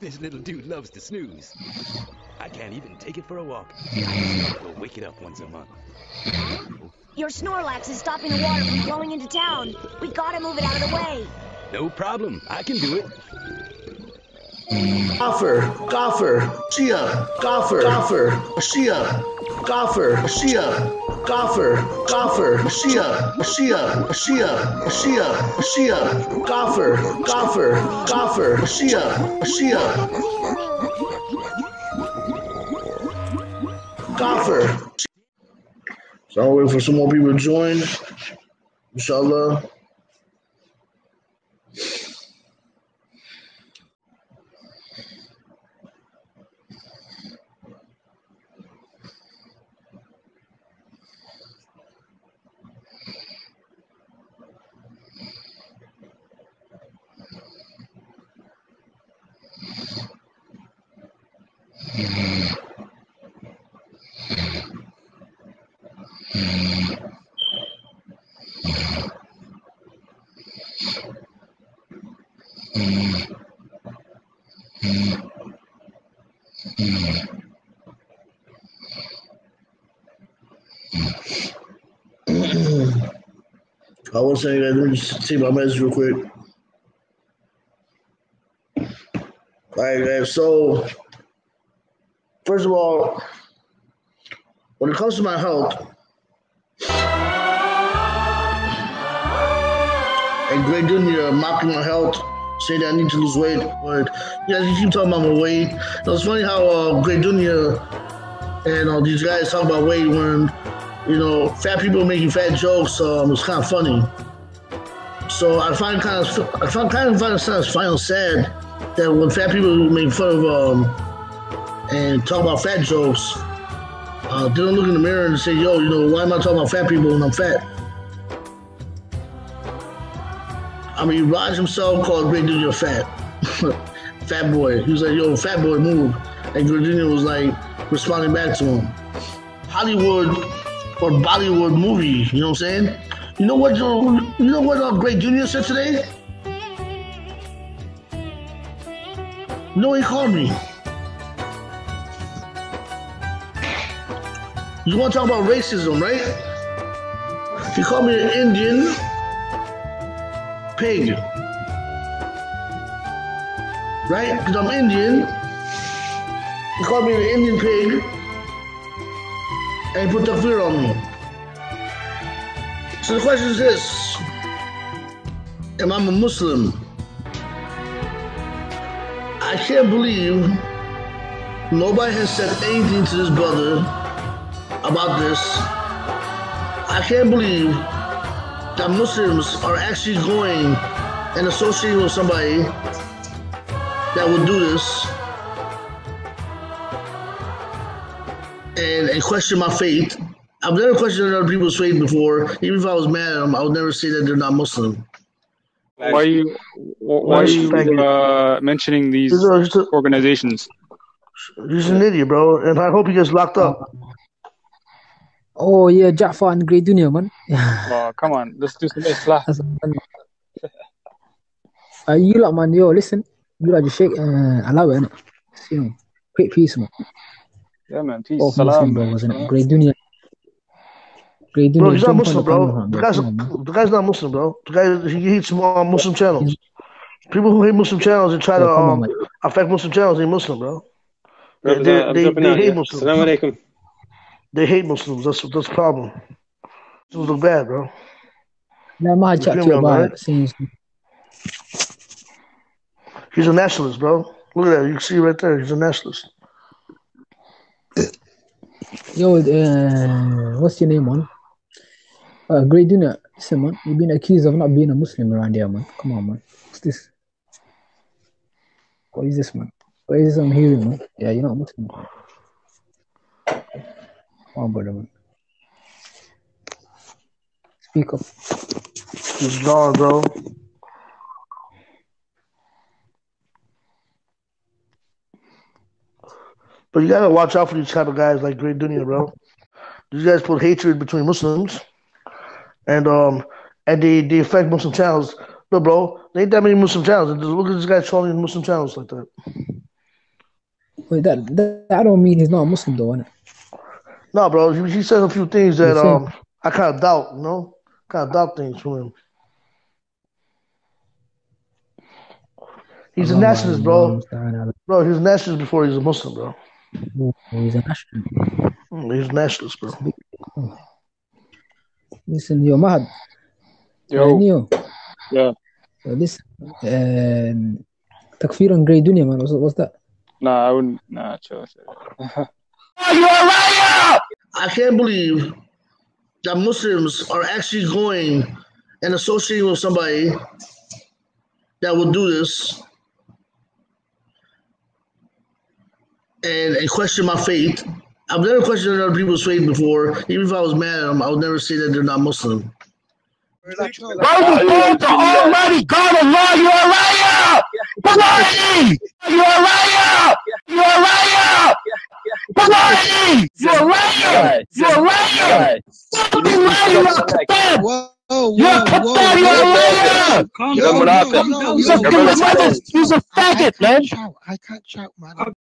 This little dude loves to snooze. I can't even take it for a walk. We'll wake it up once a month. Your Snorlax is stopping the water from flowing into town. We gotta move it out of the way. No problem. I can do it. Gaffer, Shia, Gaffer, Shia, Gaffer, Shia, Gaffer, Shia, Gaffer, Shia, Gaffer. So I'll wait for some more people to join. Inshallah. I was saying that, let me just take my message real quick. All right, guys. So, first of all, when it comes to my health, and Greg Jr. mocking my health, saying that I need to lose weight, but you guys keep talking about my weight. It's funny how Greg Jr. and these guys talk about weight when, fat people making fat jokes. It's kind of funny. So I find kind of sad that when fat people make fun of and talk about fat jokes, they don't look in the mirror and say, "Yo, why am I talking about fat people when I'm fat?" I mean, Raj himself called Greg Jr. fat, fat boy. He was like, "Yo, fat boy, move," and Greg Jr. was like responding back to him. Hollywood or Bollywood movie, you know what I'm saying? You know what Greg Jr. said today? You know what he called me? You want to talk about racism, right? He called me an Indian pig. Right? Because I'm Indian. He called me an Indian pig. And he put the fear on me. So the question is this: am I a Muslim? I can't believe nobody has said anything to this brother about this. I can't believe that Muslims are actually going and associating with somebody that would do this and question my faith. I've never questioned other people's faith before. Even if I was mad at them, I would never say that they're not Muslim. Why are you mentioning these organizations? He's an idiot, bro, and I hope he gets locked up. Oh yeah, Jafar and Grey Dunya, man. Oh, come on, let's do some Islah. You lot, man, yo, listen. You lot just shake allow it, innit? Quick peace, man. Yeah, man, peace. Oh, Salam, bro, wasn't it? Grey Dunya. Bro, he's not Muslim, bro. The guy's not Muslim, bro. The guy, he hates Muslim channels. People who hate Muslim channels and try to affect Muslim channels ain't Muslim, bro. They hate Muslims. Assalamu alaikum. They hate Muslims. That's the problem. Muslims look bad, bro. Yeah, I might chat to you about it. He's a nationalist, bro. Look at that. You can see right there. He's a nationalist. Yo, what's your name, man? Grey Dunya. Listen, man, you've been accused of not being a Muslim around here, man. Come on, man. What's this? What is this, man? What is this I'm hearing, man? Yeah, you're not Muslim. Come on, brother, man. Speak up. He's gone, bro. But you gotta watch out for these type of guys like Grey Dunya, bro. These guys put hatred between Muslims, and they affect Muslim channels. Look, bro, there ain't that many Muslim channels. Look at this guy trolling Muslim channels like that. Wait, that don't mean he's not a Muslim though, innit? No, bro, he said a few things that You're saying, I kind of doubt, you know? Kind of doubt things from him. He's a Allah nationalist, Allah, bro. Bro, he was a nationalist before he was a Muslim, bro. oh, he's a nationalist. He's a nationalist, bro. Listen, yo, Mahad. Yo. Neo. Yeah. Listen, Takfir on Grey Dunya, man. What's that? Nah, I wouldn't. Nah, chill. You're a liar! I can't believe that Muslims are actually going and associating with somebody that will do this and question my faith. I've never questioned other people's faith before. Even if I was mad at them, I would never say that they're not Muslim. Why would you call the Almighty God Allah? You're a liar! Baloney! You're a liar! You're a liar! Baloney! You're a liar! You're a liar! Fucking liar! You're a kafir! You're a kafir! You're a liar! He's a faggot, man! I can't shout, man.